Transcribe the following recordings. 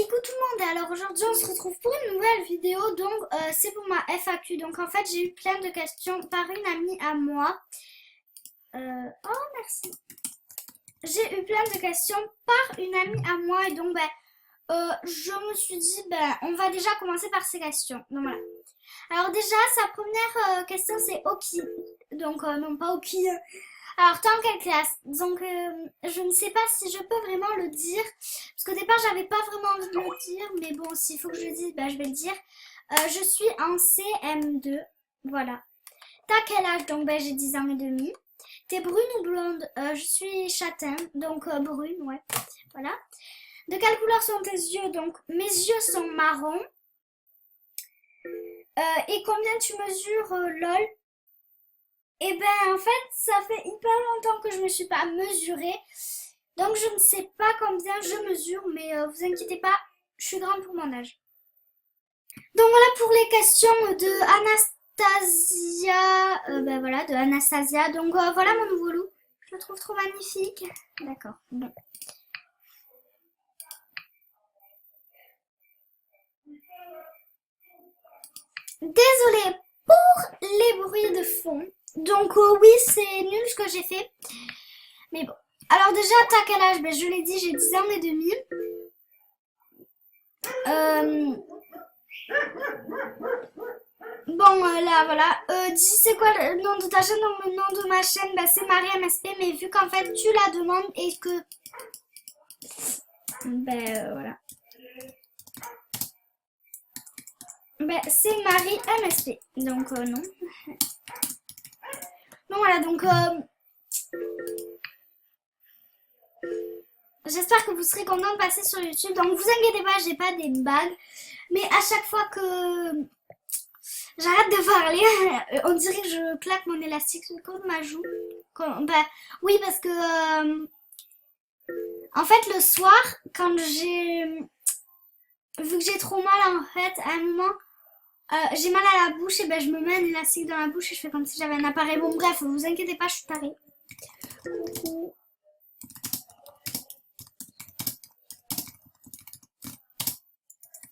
Coucou tout le monde, alors aujourd'hui on se retrouve pour une nouvelle vidéo, donc c'est pour ma FAQ. Donc en fait j'ai eu plein de questions par une amie à moi. Oh merci. J'ai eu plein de questions par une amie à moi et donc je me suis dit on va déjà commencer par ces questions. Donc voilà. Alors déjà sa première question c'est Oki. Donc non pas Oki. Alors, t'es en quelle classe? Donc, je ne sais pas si je peux vraiment le dire. Parce qu'au départ, j'avais pas vraiment envie de le dire. Mais bon, s'il faut que je le dise, je vais le dire. Je suis en CM2. Voilà. T'as quel âge? Donc, j'ai 10 ans et demi. T'es brune ou blonde? Je suis châtain. Donc, brune, ouais. Voilà. De quelle couleur sont tes yeux? Donc, mes yeux sont marrons. Et combien tu mesures, lol? Et en fait, ça fait hyper longtemps que je me suis pas mesurée. Donc je ne sais pas combien je mesure, mais vous inquiétez pas, je suis grande pour mon âge. Donc voilà pour les questions de Anastasia. Voilà, de Anastasia. Donc voilà mon nouveau loup. Je le trouve trop magnifique. D'accord, bon. Désolée pour les bruits de fond. Donc oui, c'est nul ce que j'ai fait. Mais bon. Alors déjà, t'as quel âge? Je l'ai dit, j'ai 10 ans et demi. Là, voilà. Dis, c'est quoi le nom de ta chaîne? Donc, le nom de ma chaîne, c'est Marie MSP. Mais vu qu'en fait, tu la demandes et que... voilà. C'est Marie MSP. Donc, non. Donc, voilà. Donc, j'espère que vous serez content de passer sur YouTube. Donc, vous inquiétez pas, j'ai pas des bagues. Mais à chaque fois que j'arrête de parler, on dirait que je claque mon élastique contre ma joue. Oui, parce que en fait le soir, quand vu que j'ai trop mal en fait, à un moment, j'ai mal à la bouche et je me mets un élastique dans la bouche et je fais comme si j'avais un appareil. Bon bref, vous inquiétez pas, je suis tarée. Coucou.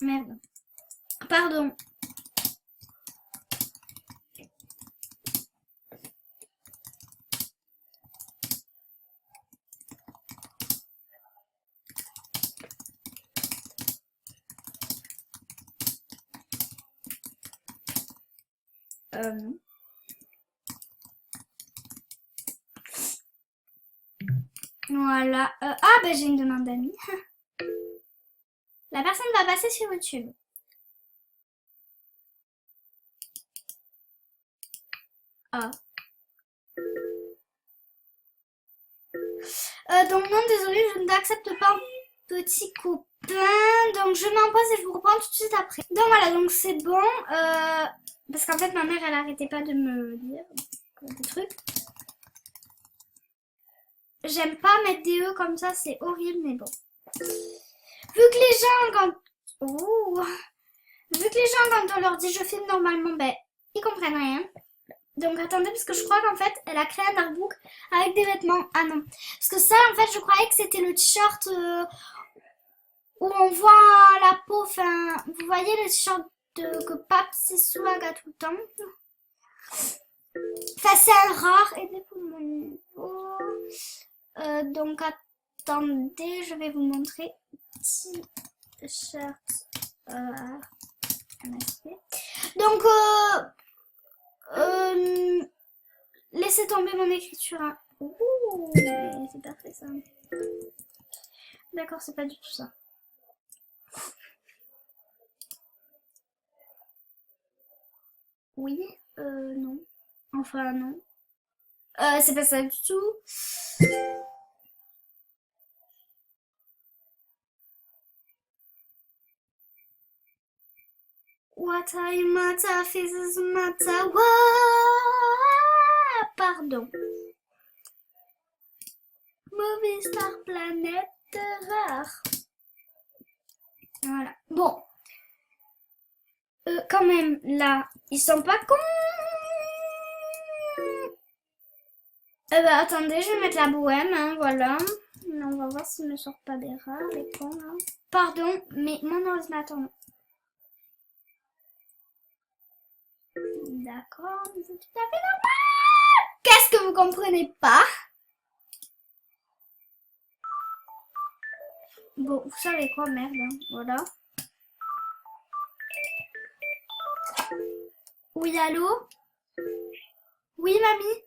Merde. Pardon. Non. Voilà. J'ai une demande d'amis. La personne va passer sur YouTube. Ah. Donc non, désolée, je ne t'accepte pas en petit copain. Donc je m'en pose et je vous reprends tout de suite après. Donc voilà, donc c'est bon. Parce qu'en fait, ma mère, elle arrêtait pas de me dire des trucs. J'aime pas mettre des E comme ça, c'est horrible, mais bon. Vu que les gens, vu que les gens, quand on leur dit je filme normalement, ils comprennent rien. Donc attendez, parce que je crois qu'en fait, elle a créé un artbook avec des vêtements. Ah non. Parce que ça, en fait, je croyais que c'était le t-shirt où on voit la peau. Enfin, vous voyez le t-shirt que Papsi Swag a tout le temps. Enfin, c'est un rare. Aidez pour mon niveau. Donc attendez, je vais vous montrer. T-shirt. Donc, laissez tomber mon écriture. Hein. Ouh, c'est parfait ça. D'accord, c'est pas du tout ça. Oui, non. Enfin, non. C'est pas ça du tout. What I matter, faces matter. Pardon. Movie Star Planet rare. Voilà. Bon. Quand même, là, ils sont pas cons. Attendez, je vais mettre la bohème, hein, voilà. On va voir s'ils ne sortent pas des rares, les cons, là. Pardon, mais mon ordinateur... D'accord, c'est tout à fait normal. Qu'est-ce que vous comprenez pas? Bon, vous savez quoi, merde, hein, voilà. Oui, allô? Oui, mamie?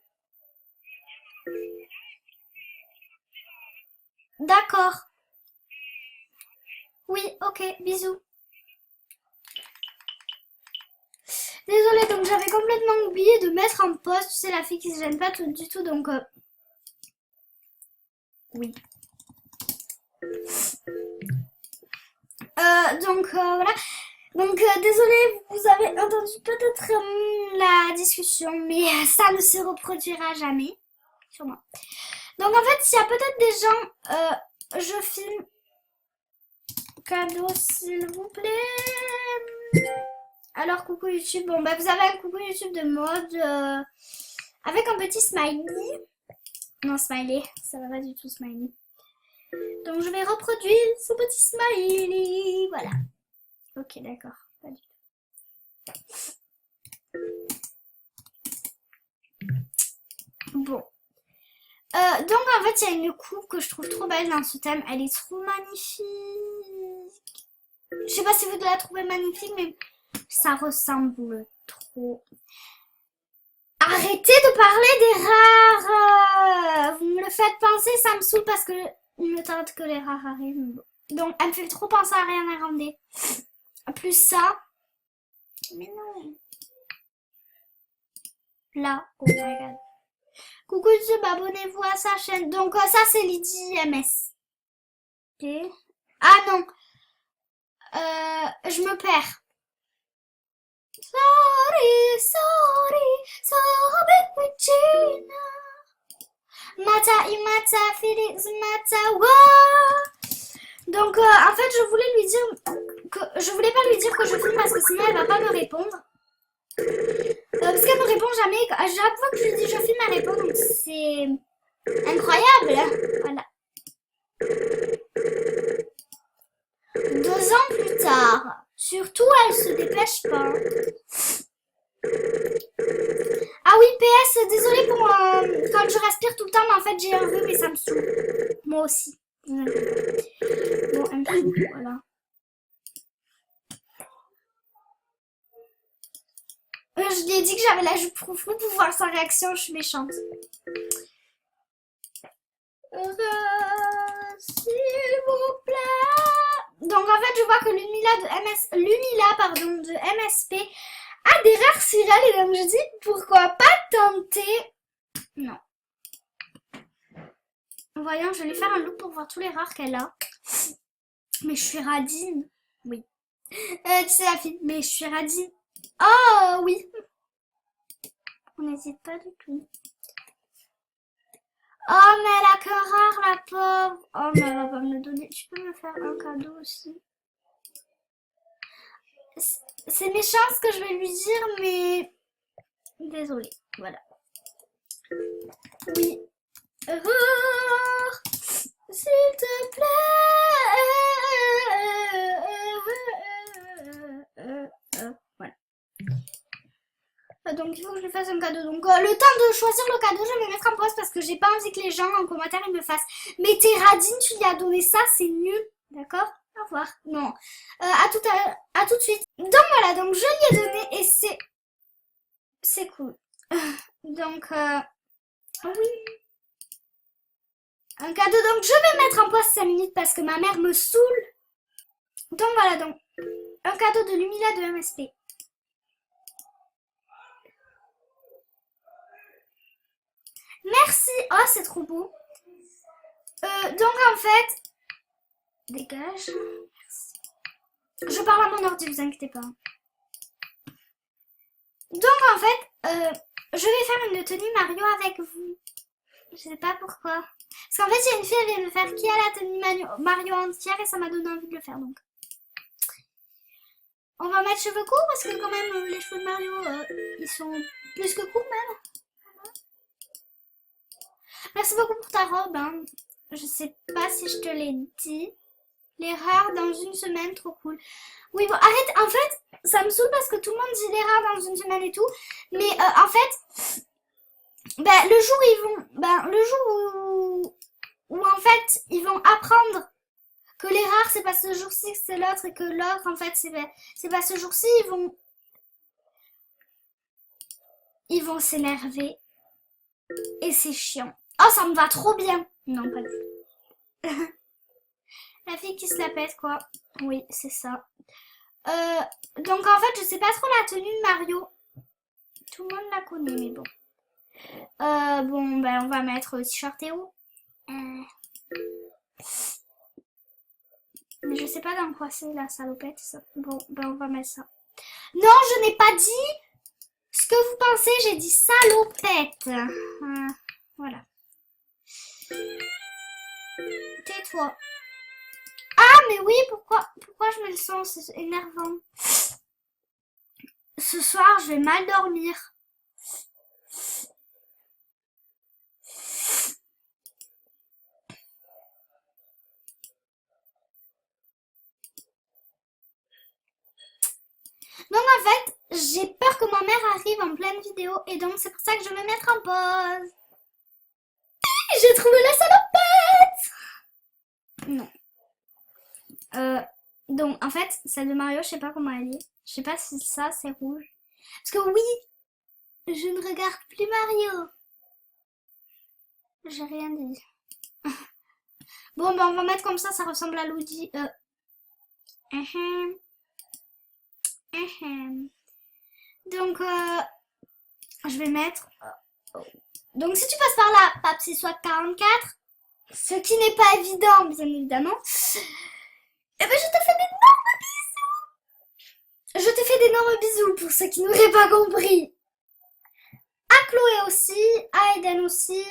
D'accord. Oui, ok, bisous. Désolée, donc j'avais complètement oublié de mettre en pause, tu sais, la fille qui se gêne pas tout, du tout, donc... oui. Voilà. Donc, désolée, vous avez entendu peut-être la discussion, mais ça ne se reproduira jamais. Sûrement. Donc, en fait, s'il y a peut-être des gens... je filme... Cadeau, s'il vous plaît. Alors, coucou YouTube. Bon, bah, vous avez un coucou YouTube de mode avec un petit smiley. Non, smiley. Ça va pas du tout, smiley. Donc, je vais reproduire ce petit smiley. Voilà. Ok, d'accord. Pas du tout. Bon. Donc, en fait, il y a une coupe que je trouve trop belle dans ce thème. Elle est trop magnifique. Je sais pas si vous la trouvez magnifique, mais ça ressemble trop. Arrêtez de parler des rares. Vous me le faites penser, ça me saoule parce que il ne tarde que les rares arrivent. Donc, elle me fait trop penser à Ariana Grande. Plus ça. Mais non. Là, oh my god. Coucou YouTube, abonnez-vous à sa chaîne. Donc, ça, c'est Lydie MS. Ok. Ah non. Je me perds. Sorry, sorry, sorry, Regina. Mata imata, Felix mata, wa. Donc, en fait, je voulais lui dire que je voulais pas lui dire que je filme parce que sinon elle va pas me répondre. Parce qu'elle me répond jamais. À chaque fois que je lui dis je filme, elle répond. Donc, c'est incroyable. Voilà. 2 ans plus tard. Surtout, elle se dépêche pas. Ah oui, PS, désolée pour quand je respire tout le temps, mais en fait j'ai un rhume et ça me saoule. Moi aussi. Bon, elle me saoule, voilà. Je lui ai dit que j'avais la jupe froufrou pour voir sa réaction, je suis méchante. S'il vous plaît. Donc en fait, je vois que l'Unila de MSP a des rares Cyril et donc je dis pourquoi pas tenter. Non. Voyons, je vais lui faire un look pour voir tous les rares qu'elle a. Mais je suis radine. Oui. Tu sais la fille, mais je suis radine. Oh oui. On n'hésite pas du tout. Oh mais elle a que rare la pauvre. Oh mais elle va pas me donner. Tu peux me faire un cadeau aussi. C'est méchant ce que je vais lui dire, mais désolée. Voilà. Oui. Rare, s'il te plaît. Voilà. Donc il faut que je lui fasse un cadeau. Donc le temps de choisir le cadeau, je vais le mettre en pause parce que j'ai pas envie que les gens en commentaire ils me fassent. Mais t'es radine, tu lui as donné ça, c'est nul. D'accord? Au revoir. Non. À tout de suite. Donc voilà, donc je lui ai donné et c'est cool. Donc oui. Un cadeau, donc je vais mettre en pause 5 minutes parce que ma mère me saoule. Donc voilà, donc un cadeau de Lumila de MSP. Merci. Oh, c'est trop beau. Donc en fait, dégage. Merci. Je parle à mon ordi, vous inquiétez pas. Donc en fait, je vais faire une tenue Mario avec vous. Je sais pas pourquoi. Parce qu'en fait, il y a une fille, elle vient me faire qui a la tenue Mario entière et ça m'a donné envie de le faire donc. On va mettre cheveux courts parce que quand même les cheveux de Mario, ils sont plus que courts même. Merci beaucoup pour ta robe. Hein. Je sais pas si je te l'ai dit. Les rares dans une semaine, trop cool. Oui, bon, arrête, en fait, ça me saoule parce que tout le monde dit les rares dans une semaine et tout. Mais en fait, ben, le jour où ils vont, ben, le jour où en fait, ils vont apprendre que les rares, c'est pas ce jour-ci que c'est l'autre et que l'autre, en fait, c'est pas ce jour-ci, ils vont s'énerver. Et c'est chiant. Oh, ça me va trop bien. Non, pas du tout. La fille qui se la pète, quoi. Oui, c'est ça. Donc, en fait, je sais pas trop la tenue de Mario. Tout le monde la connaît, mais bon. Bon, ben, on va mettre t-shirt et où Mais je sais pas dans quoi c'est la salopette. Ça. Bon, ben, on va mettre ça. Non, je n'ai pas dit ce que vous pensez. J'ai dit salopette. Voilà. Tais-toi. Ah, mais oui, pourquoi je me le sens, c'est énervant. Ce soir, je vais mal dormir. Donc en fait, j'ai peur que ma mère arrive en pleine vidéo et donc c'est pour ça que je vais me mettre en pause. J'ai trouvé la salopette. Non. Donc en fait, celle de Mario, je sais pas comment elle est. Je sais pas si ça c'est rouge. Parce que oui, je ne regarde plus Mario. J'ai rien dit. Bon, ben on va mettre comme ça ressemble à Luigi. Donc, je vais mettre... Donc, si tu passes par là, Papsy soit 44, ce qui n'est pas évident, bien évidemment, eh ben, je te fais d'énormes bisous. Je te fais d'énormes bisous pour ceux qui n'auraient pas compris. À Chloé aussi, à Eden aussi,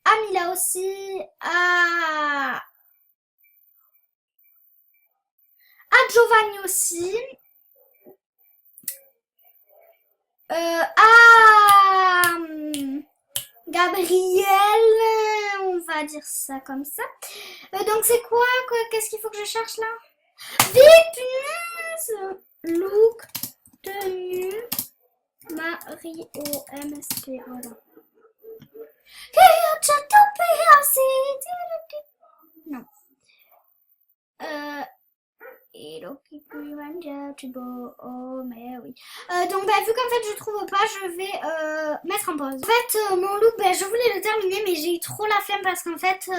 à Mila aussi, à Giovanni aussi. Gabriel, on va dire ça comme ça. Donc c'est quoi qu'est-ce qu'il faut que je cherche là? Vite, punaise! Look, tenue, Mario MST, voilà. Non. Oh, mais oui. Donc, bah, vu qu'en fait je trouve pas, je vais mettre en pause. En fait, mon look, bah, je voulais le terminer, mais j'ai eu trop la flemme parce qu'en fait,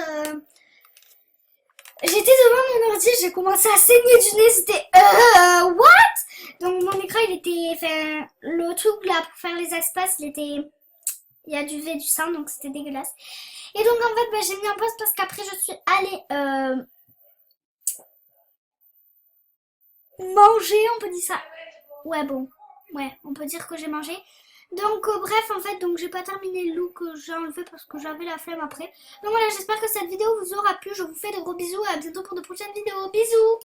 j'étais devant mon ordi, j'ai commencé à saigner du nez, c'était what? Donc, mon écran, il était, enfin, le truc là pour faire les espaces, il y a du V, du sang, donc c'était dégueulasse. Et donc, en fait, bah, j'ai mis en pause parce qu'après, je suis allée manger, on peut dire ça. Ouais, bon. Ouais, on peut dire que j'ai mangé. Donc, bref, en fait, donc j'ai pas terminé le look que j'ai enlevé parce que j'avais la flemme après. Donc voilà, j'espère que cette vidéo vous aura plu. Je vous fais de gros bisous et à bientôt pour de prochaines vidéos. Bisous!